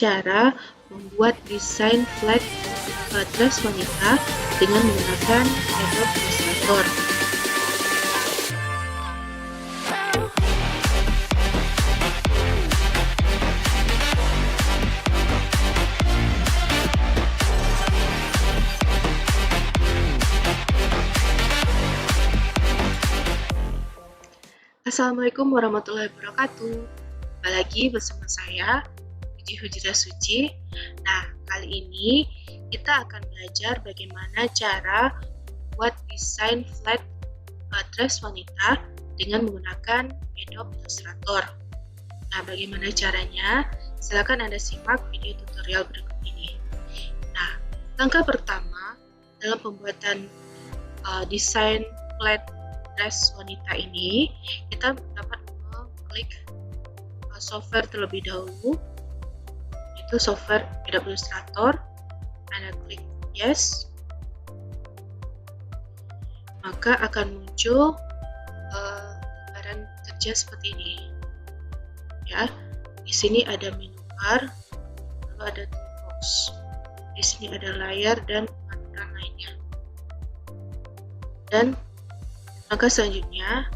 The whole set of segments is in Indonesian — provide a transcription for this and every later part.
Cara membuat desain flat dress wanita dengan menggunakan Adobe Illustrator. Assalamualaikum warahmatullahi wabarakatuh. Kembali lagi bersama saya, Puji Hujra Suci. Nah, kali ini kita akan belajar bagaimana cara membuat desain flat dress wanita dengan menggunakan Adobe Illustrator. Nah, bagaimana caranya? Silakan Anda simak video tutorial berikut ini. Nah, langkah pertama dalam pembuatan desain flat dress wanita ini, kita dapat mengklik software terlebih dahulu, itu software Adobe Illustrator. Anda klik yes, maka akan muncul lembaran kerja seperti ini. Ya, di sini ada menu bar, lalu ada toolbox. Di sini ada layar dan pengaturan lainnya. Dan langkah selanjutnya,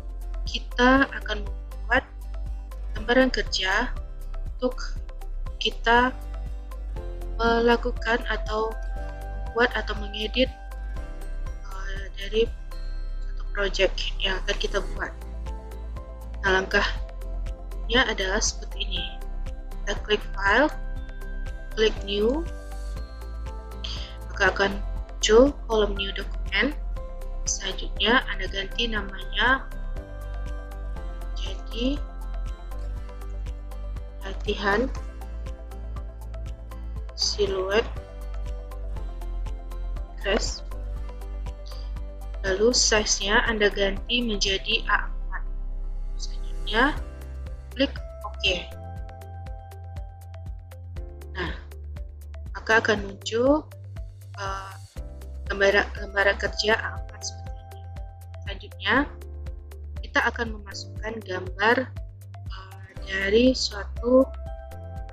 kita akan membuat lembaran kerja untuk kita melakukan atau membuat atau mengedit dari satu project yang akan kita buat. Nah, langkahnya adalah seperti ini. Kita klik file, klik new, maka akan muncul kolom new document. Selanjutnya Anda ganti namanya jadi latihan siluet dress, lalu size-nya Anda ganti menjadi A4. Selanjutnya klik OK. Nah, maka akan muncul lembaran kerja A4 seperti ini. Selanjutnya kita akan memasukkan gambar dari suatu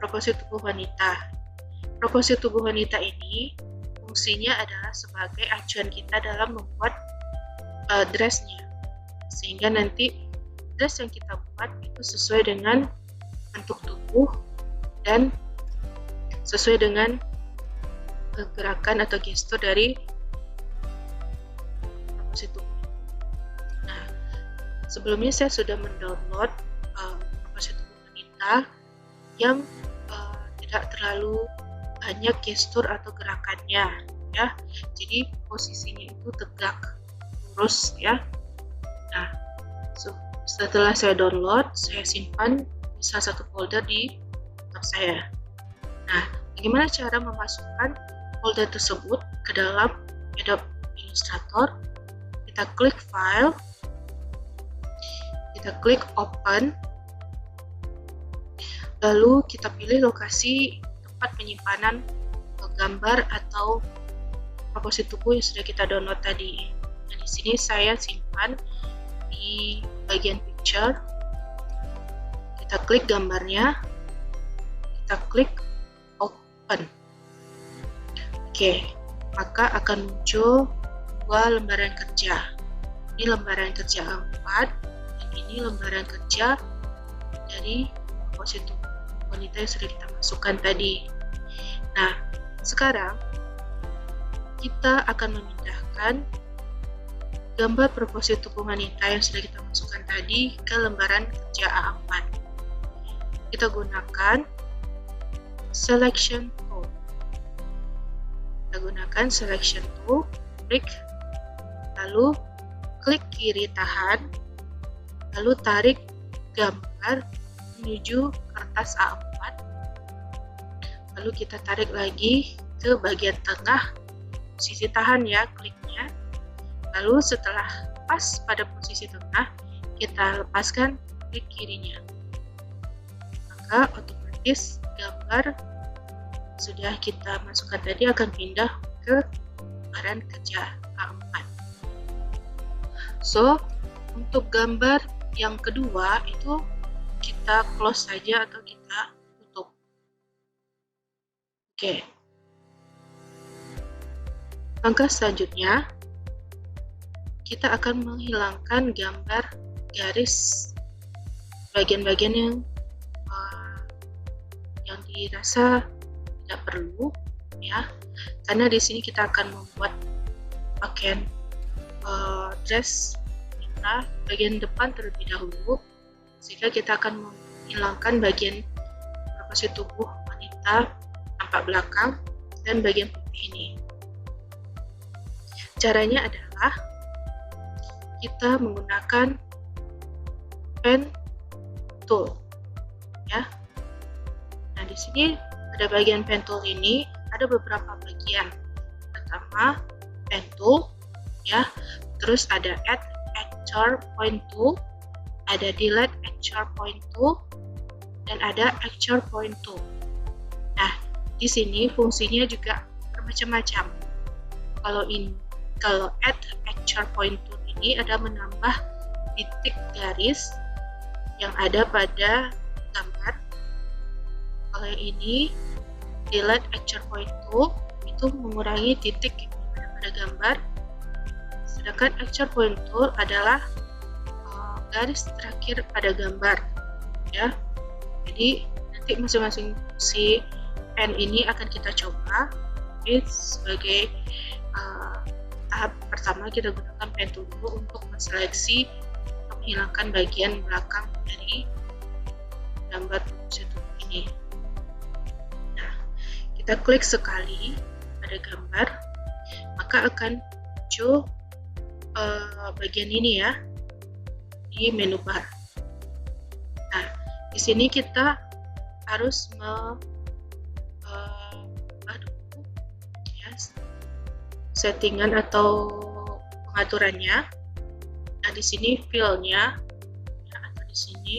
proporsi tubuh wanita. Proporsi tubuh wanita ini fungsinya adalah sebagai acuan kita dalam membuat dressnya, sehingga nanti dress yang kita buat itu sesuai dengan bentuk tubuh dan sesuai dengan gerakan atau gestur dari proporsi tubuh. Nah, sebelumnya saya sudah mendownload proporsi tubuh wanita yang tidak terlalu banyak gestur atau gerakannya, ya. Jadi posisinya itu tegak, lurus, ya. Nah, setelah saya download, saya simpan di salah satu folder di laptop saya. Nah, bagaimana cara memasukkan folder tersebut ke dalam Adobe Illustrator? Kita klik file, kita klik open, lalu kita pilih lokasi tempat penyimpanan gambar atau proporsi tubuh yang sudah kita download tadi. Nah, di sini saya simpan di bagian picture. Kita klik gambarnya, kita klik open. Oke, maka akan muncul dua lembaran kerja. Ini lembaran kerja A4 dan ini lembaran kerja dari proporsi tubuh wanita yang sudah kita masukkan tadi. Nah, sekarang kita akan memindahkan gambar proporsi tubuh wanita yang sudah kita masukkan tadi ke lembaran kerja A4. Kita gunakan selection tool. Kita gunakan selection tool, klik, lalu klik kiri tahan, lalu tarik gambar menuju kertas A4, lalu kita tarik lagi ke bagian tengah, posisi tahan ya, kliknya, lalu setelah pas pada posisi tengah, kita lepaskan klik kirinya, maka otomatis gambar sudah kita masukkan tadi akan pindah ke lembaran kerja A4. So, untuk gambar yang kedua itu kita close saja atau kita tutup. Oke, langkah selanjutnya kita akan menghilangkan gambar garis bagian-bagian yang dirasa tidak perlu, ya, karena di sini kita akan membuat pakaian dress kita bagian depan terlebih dahulu, sehingga kita akan menghilangkan bagian proporsi tubuh wanita tampak belakang dan bagian putih ini. Caranya adalah kita menggunakan pen tool, ya. Nah, di sini pada bagian pen tool ini ada beberapa bagian. Pertama, pen tool, ya. Terus ada add actor point tool, ada delete actor point tool, dan ada actor point tool. Nah, di sini fungsinya juga bermacam-macam. Kalau add actor point tool ini ada menambah titik garis yang ada pada gambar. Kalau yang ini delete actor point tool itu mengurangi titik yang ada pada gambar. Sedangkan actor point tool adalah garis terakhir pada gambar, ya. Jadi nanti masing-masing si pen ini akan kita coba. Jadi sebagai tahap pertama kita gunakan pen tool dulu untuk menseleksi atau menghilangkan bagian belakang dari gambar proporsi tubuh ini. Nah, kita klik sekali pada gambar, maka akan muncul bagian ini, ya, di menu bar. Nah, di sini kita harus settingan atau pengaturannya. Nah, di sini fill-nya, ya, atau di sini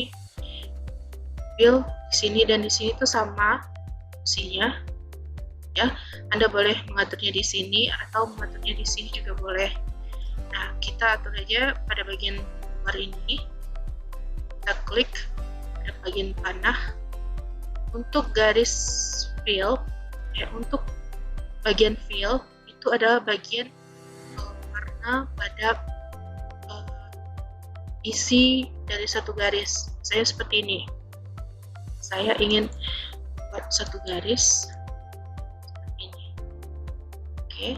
fill, di sini dan di sini itu sama fungsinya, ya. Anda boleh mengaturnya di sini atau mengaturnya di sini juga boleh. Nah, kita atur aja pada bagian luar ini. Kita klik pada bagian panah. Untuk garis fill, ya, untuk bagian fill itu adalah bagian warna pada isi dari satu garis. Saya seperti ini. Saya ingin buat satu garis seperti ini. Oke.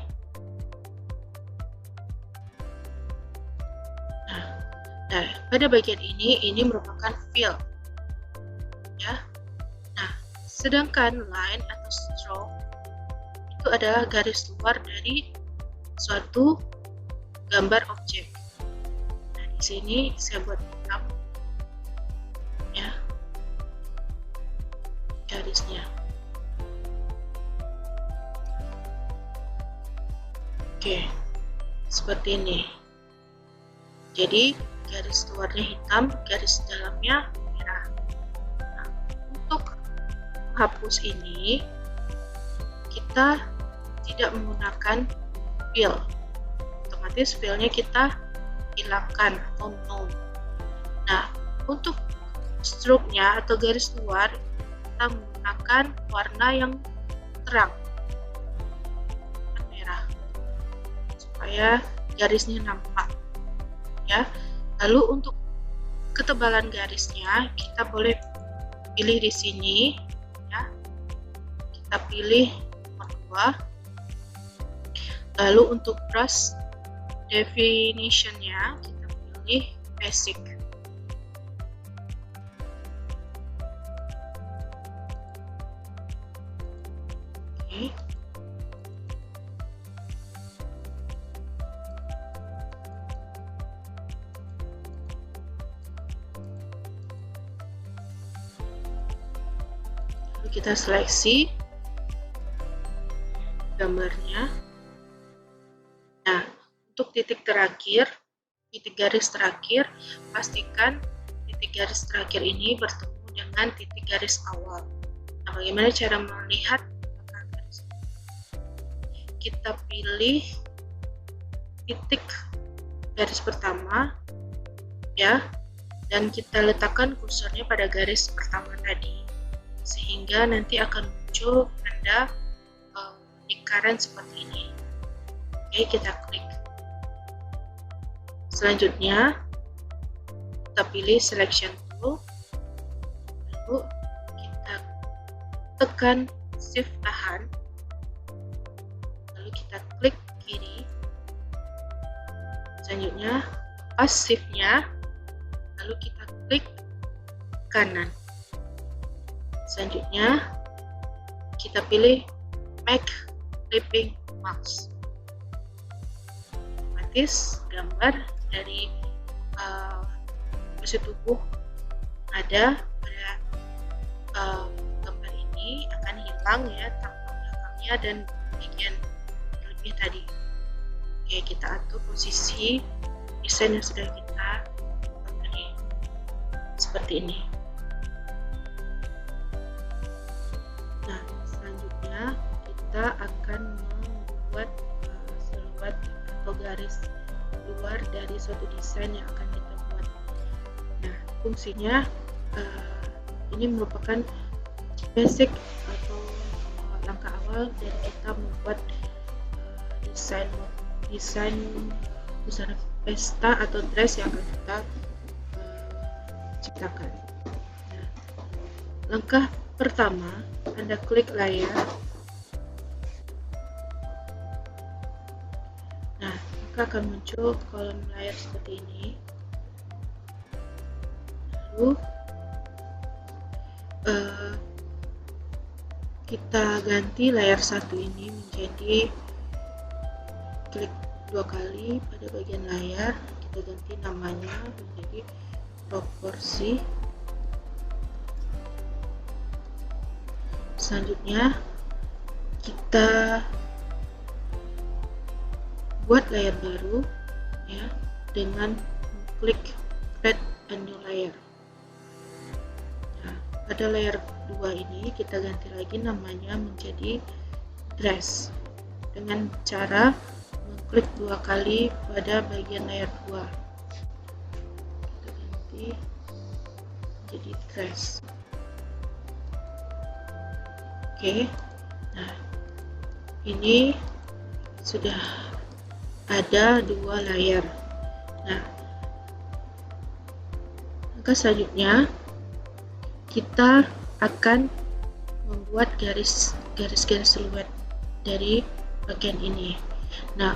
Nah, pada bagian ini merupakan fill, ya. Nah, sedangkan line atau stroke itu adalah garis luar dari suatu gambar objek. Nah, di sini saya buat hitam, ya, garisnya. Oke, seperti ini. Jadi garis luarnya hitam, garis dalamnya merah. Nah, untuk menghapus ini kita tidak menggunakan fill, otomatis fillnya kita hilangkan atau no. Nah, untuk stroke-nya atau garis luar kita menggunakan warna yang terang, merah, supaya garisnya nampak, ya. Lalu untuk ketebalan garisnya kita boleh pilih di sini, ya. Kita pilih nomor 2. Lalu untuk brush definition-nya kita pilih basic. Oke. Lalu kita seleksi gambarnya. Nah, untuk titik garis terakhir, pastikan titik garis terakhir ini bertemu dengan titik garis awal. Nah, bagaimana cara melihat apakah garis? Kita pilih titik garis pertama, ya, dan kita letakkan kursornya pada garis pertama tadi, sehingga nanti akan muncul tanda lingkaran seperti ini. Oke, kita klik. Selanjutnya kita pilih selection tool, lalu kita tekan shift tahan, lalu kita klik kiri. Selanjutnya pas shift-nya, lalu kita klik kanan. Selanjutnya kita pilih make clipping mouse. Otomatis gambar dari posisi tubuh ada pada gambar ini akan hilang ya, tampak belakangnya dan bagian lebih tadi. Oke, kita atur posisi desain yang sudah kita pilih seperti ini. Nah, selanjutnya kita akan membuat siluet atau garis luar dari suatu desain yang akan kita buat. Nah, fungsinya ini merupakan basic atau langkah awal dari kita membuat desain busana pesta atau dress yang akan kita ciptakan. Nah, langkah pertama, Anda klik layar. Nah, maka akan muncul kolom layar seperti ini. Lalu kita ganti layar satu ini menjadi, klik 2 kali pada bagian layar, kita ganti namanya menjadi proporsi. Selanjutnya kita buat layar baru ya, dengan klik create a new layer. Nah, pada layar 2 ini kita ganti lagi namanya menjadi dress dengan cara mengklik 2 kali pada bagian layar 2. Kita ganti menjadi dress. Oke, nah ini sudah ada 2 layar. Nah, maka selanjutnya kita akan membuat garis-garis siluet dari bagian ini. Nah,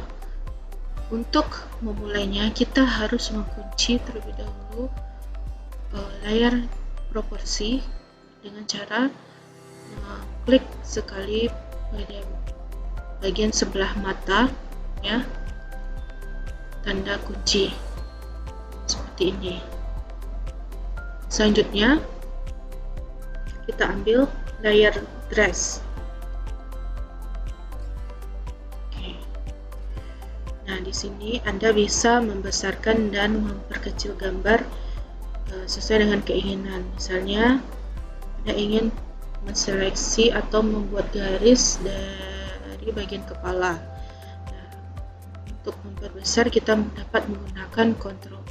untuk memulainya kita harus mengunci terlebih dahulu layar proporsi dengan cara klik sekali pada bagian sebelah mata ya, tanda kunci seperti ini. Selanjutnya kita ambil layar dress. Oke. Nah, di sini Anda bisa membesarkan dan memperkecil gambar sesuai dengan keinginan. Misalnya Anda ingin menseleksi atau membuat garis dari bagian kepala. Nah, untuk memperbesar kita dapat menggunakan Ctrl+,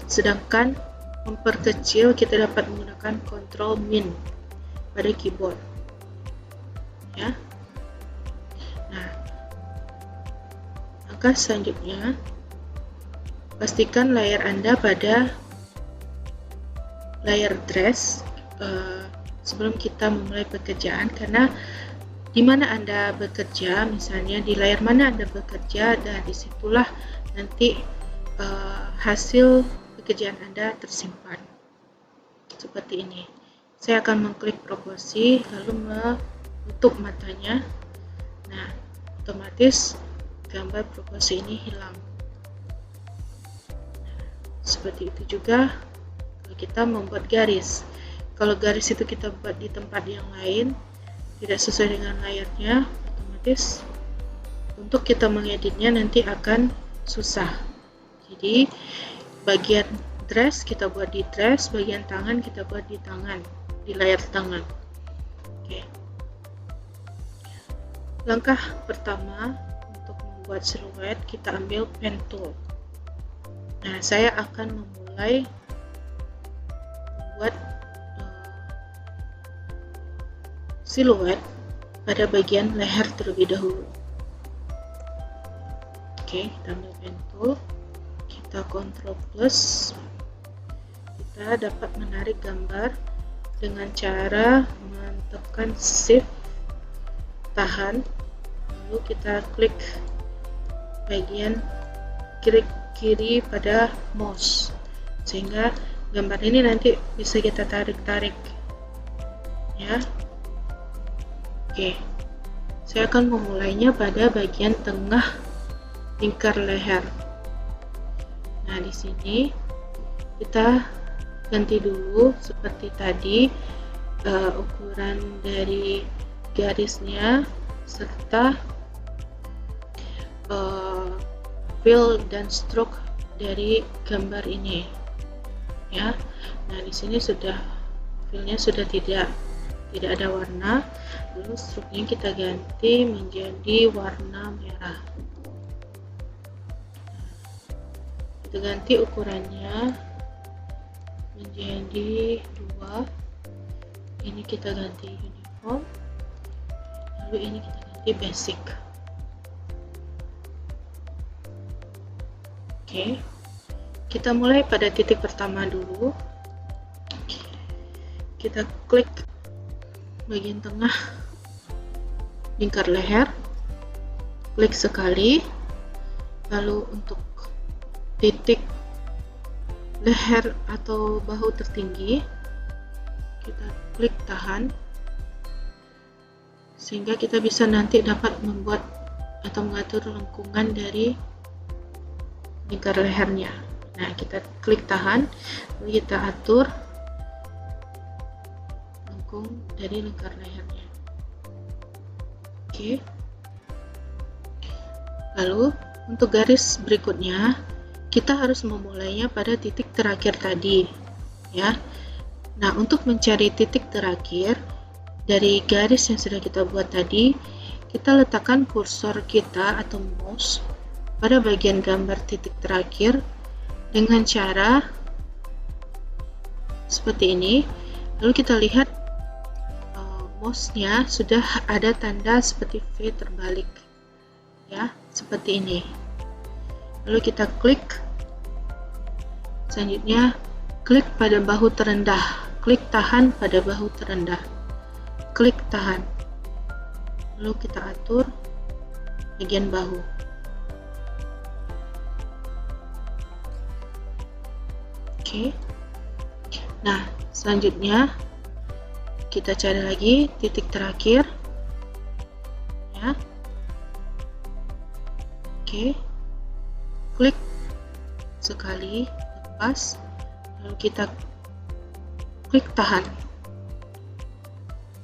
sedangkan memperkecil kita dapat menggunakan Ctrl-min pada keyboard ya. Nah, maka selanjutnya pastikan layar Anda pada layar dress sebelum kita memulai pekerjaan, karena di mana Anda bekerja, misalnya di layar mana Anda bekerja, dan disitulah nanti hasil pekerjaan Anda tersimpan seperti ini. Saya akan mengklik proporsi lalu menutup matanya. Nah, otomatis gambar proporsi ini hilang. Nah, seperti itu juga kalau kita membuat garis. Kalau garis itu kita buat di tempat yang lain tidak sesuai dengan layarnya, otomatis untuk kita mengeditnya nanti akan susah. Jadi bagian dress kita buat di dress, bagian tangan kita buat di tangan, di layar tangan. Oke. Langkah pertama untuk membuat siluet, kita ambil pen tool. Nah, saya akan memulai membuat siluet pada bagian leher terlebih dahulu. Oke, kita ambil pen tool, kita Ctrl plus, kita dapat menarik gambar dengan cara menekan Shift, tahan, lalu kita klik bagian kiri pada mouse, sehingga gambar ini nanti bisa kita tarik-tarik ya. Oke, saya akan memulainya pada bagian tengah lingkar leher. Nah, di sini kita ganti dulu seperti tadi ukuran dari garisnya serta fill dan stroke dari gambar ini ya. Nah, di sini sudah fillnya sudah tidak ada warna, lalu stroke-nya kita ganti menjadi warna merah. Kita ganti ukurannya menjadi 2, ini kita ganti uniform, lalu ini kita ganti basic. Oke, kita mulai pada titik pertama dulu. Kita klik bagian tengah lingkar leher, klik sekali, lalu untuk titik leher atau bahu tertinggi kita klik tahan, sehingga kita bisa nanti dapat membuat atau mengatur lengkungan dari lingkar lehernya. Nah, kita klik tahan, lalu kita atur lengkung dari lingkar lehernya. Oke. Lalu untuk garis berikutnya kita harus memulainya pada titik terakhir tadi ya. Nah, untuk mencari titik terakhir dari garis yang sudah kita buat tadi, kita letakkan kursor kita atau mouse pada bagian gambar titik terakhir dengan cara seperti ini. Lalu kita lihat mouse-nya sudah ada tanda seperti V terbalik ya, seperti ini. Lalu kita klik, selanjutnya klik pada bahu terendah, klik tahan pada bahu terendah, klik tahan, lalu kita atur bagian bahu. Oke. Nah, selanjutnya kita cari lagi titik terakhir ya. Oke, klik sekali, lepas, lalu kita klik tahan.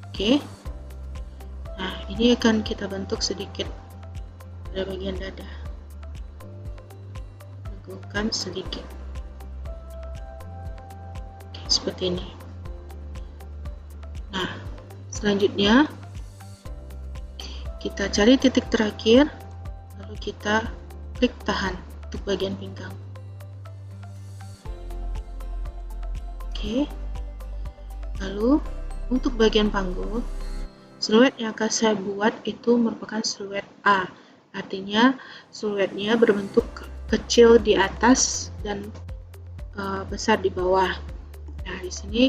Oke, nah ini akan kita bentuk sedikit pada bagian dada, lengkungkan sedikit. Oke, seperti ini. Nah, selanjutnya kita cari titik terakhir, lalu kita klik tahan untuk bagian pinggang. Oke, lalu untuk bagian panggul, siluet yang akan saya buat itu merupakan siluet A, artinya siluetnya berbentuk kecil di atas dan besar di bawah. Nah, di sini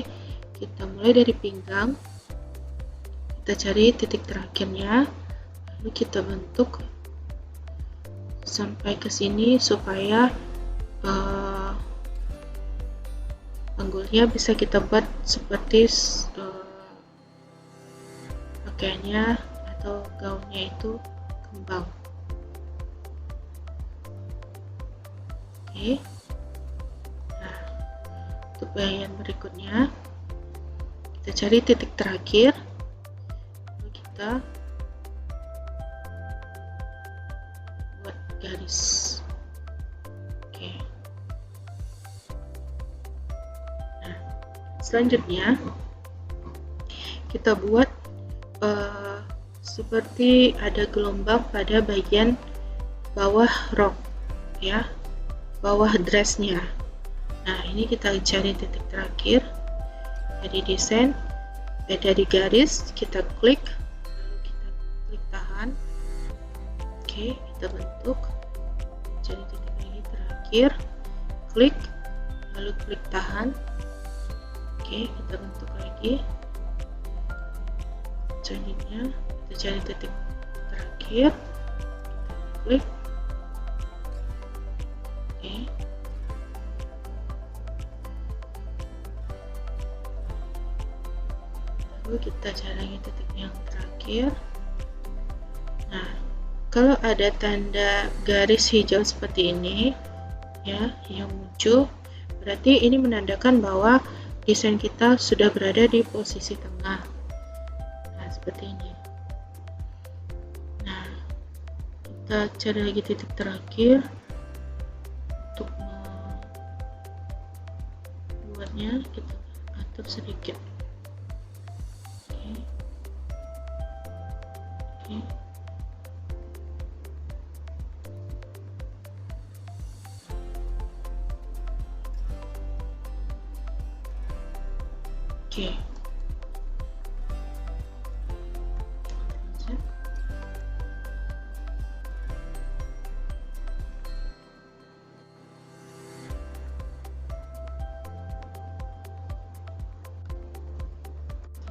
kita mulai dari pinggang, kita cari titik terakhirnya, lalu kita bentuk sampai ke sini supaya panggulnya bisa kita buat seperti pakaiannya atau gaunnya itu kembang. Oke. Nah, untuk bagian berikutnya kita cari titik terakhir, lalu kita buat garis. Oke. Nah, selanjutnya kita buat seperti ada gelombang pada bagian bawah rok ya, bawah dressnya. Nah, ini kita cari titik terakhir dari desain, dari garis, kita klik, lalu kita tahan. Oke, kita bentuk, jadi titik lagi terakhir, klik, lalu klik tahan. Oke, kita bentuk lagi, selanjutnya kita cari titik terakhir, klik. Oke, lalu kita cari lagi titik yang terakhir. Nah, kalau ada tanda garis hijau seperti ini ya yang muncul, berarti ini menandakan bahwa desain kita sudah berada di posisi tengah. Nah, seperti ini. Nah, kita cari lagi titik terakhir untuk membuatnya, kita atur sedikit. Oke.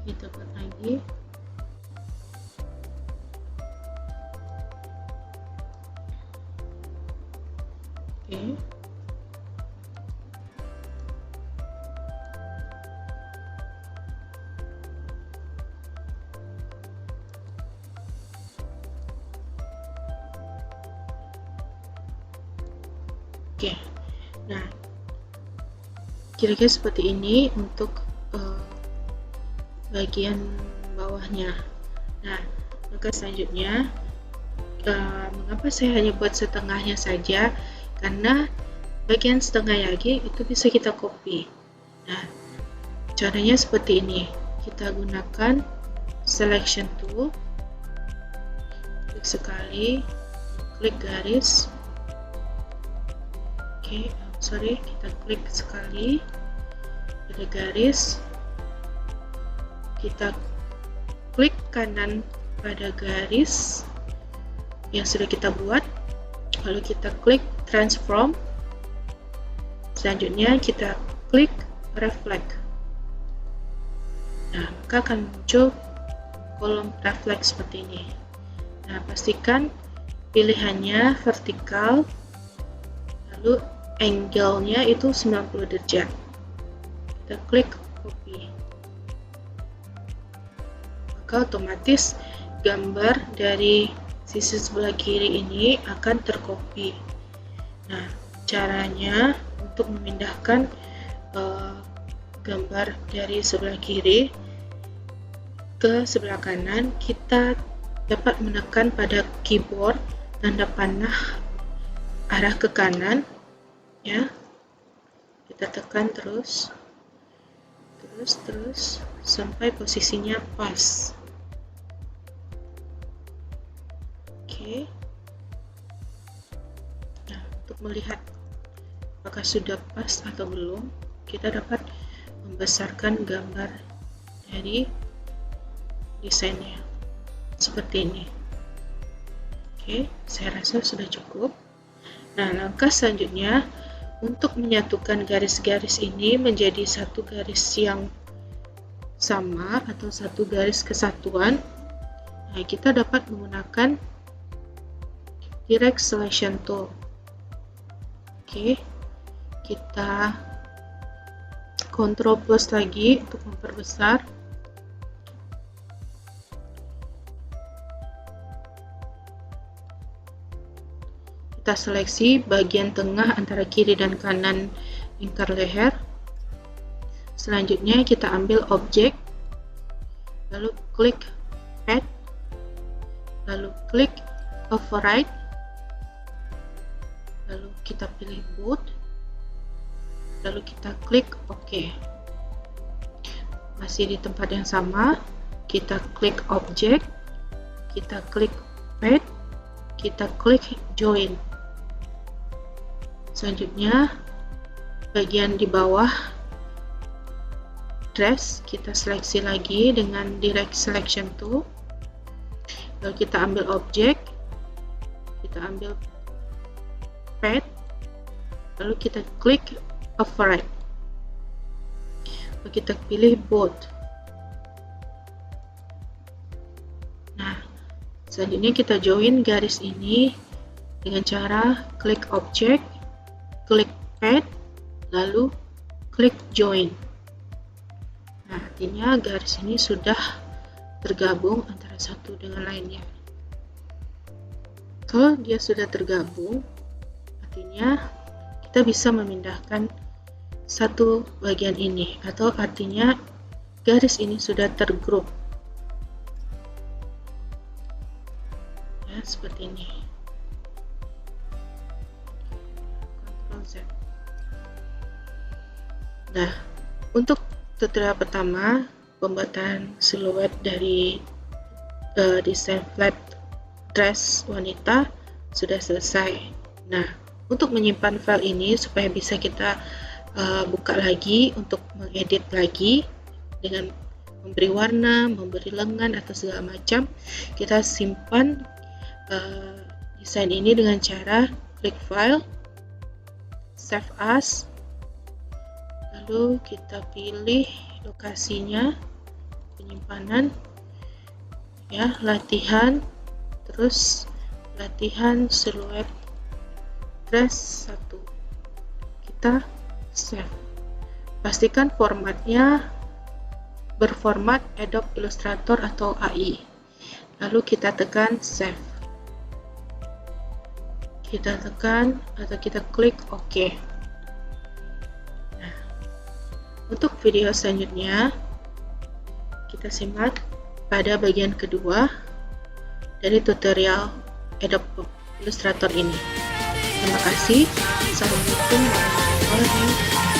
Kita buat lagi. Oke. Oke, nah kira-kira seperti ini untuk bagian bawahnya. Nah, maka selanjutnya mengapa saya hanya buat setengahnya saja, karena bagian setengah lagi itu bisa kita copy. Nah, caranya seperti ini, kita gunakan selection tool, klik sekali, klik garis. Oke, sorry, kita klik sekali, ada garis, kita klik kanan pada garis yang sudah kita buat, lalu kita klik transform, selanjutnya kita klik reflect. Nah, maka akan muncul kolom reflect seperti ini. Nah, pastikan pilihannya vertikal, lalu angle-nya itu 90 derajat. Kita klik copy. Maka otomatis gambar dari sisi sebelah kiri ini akan tercopy. Nah, caranya untuk memindahkan gambar dari sebelah kiri ke sebelah kanan, kita dapat menekan pada keyboard tanda panah arah ke kanan ya, kita tekan terus sampai posisinya pas. Oke. Nah, untuk melihat apakah sudah pas atau belum, kita dapat membesarkan gambar dari desainnya seperti ini. Oke, saya rasa sudah cukup. Nah, langkah selanjutnya untuk menyatukan garis-garis ini menjadi satu garis yang sama atau satu garis kesatuan. Nah, kita dapat menggunakan direct selection tool. Oke, kita Ctrl plus lagi untuk memperbesar. Kita seleksi bagian tengah antara kiri dan kanan lingkar leher. Selanjutnya kita ambil objek, lalu klik add, lalu klik override, lalu kita pilih boot, lalu kita klik OK. Masih di tempat yang sama, kita klik objek, kita klik add, kita klik join. Selanjutnya bagian di bawah dress kita seleksi lagi dengan direct selection tool. Lalu kita ambil objek, kita ambil pad, lalu kita klik override, lalu kita pilih bold. Nah, selanjutnya kita join garis ini dengan cara klik objek, klik pad, lalu klik join. Nah, artinya garis ini sudah tergabung antara satu dengan lainnya. Kalau dia sudah tergabung, artinya kita bisa memindahkan satu bagian ini, atau artinya garis ini sudah tergrup. Ya, seperti ini. Ctrl Z. Nah, untuk tutorial pertama, pembuatan siluet dari desain flat dress wanita sudah selesai. Nah, untuk menyimpan file ini supaya bisa kita buka lagi untuk mengedit lagi dengan memberi warna, memberi lengan atau segala macam, kita simpan desain ini dengan cara klik file, save as, lalu kita pilih lokasinya, penyimpanan, ya, latihan, terus latihan siluet dress 1, kita save. Pastikan formatnya berformat Adobe Illustrator atau AI, lalu kita tekan save, kita tekan atau kita klik OK. Nah, untuk video selanjutnya kita simak pada bagian kedua dari tutorial Adobe Illustrator ini. Terima kasih. Assalamualaikum warahmatullahi wabarakatuh.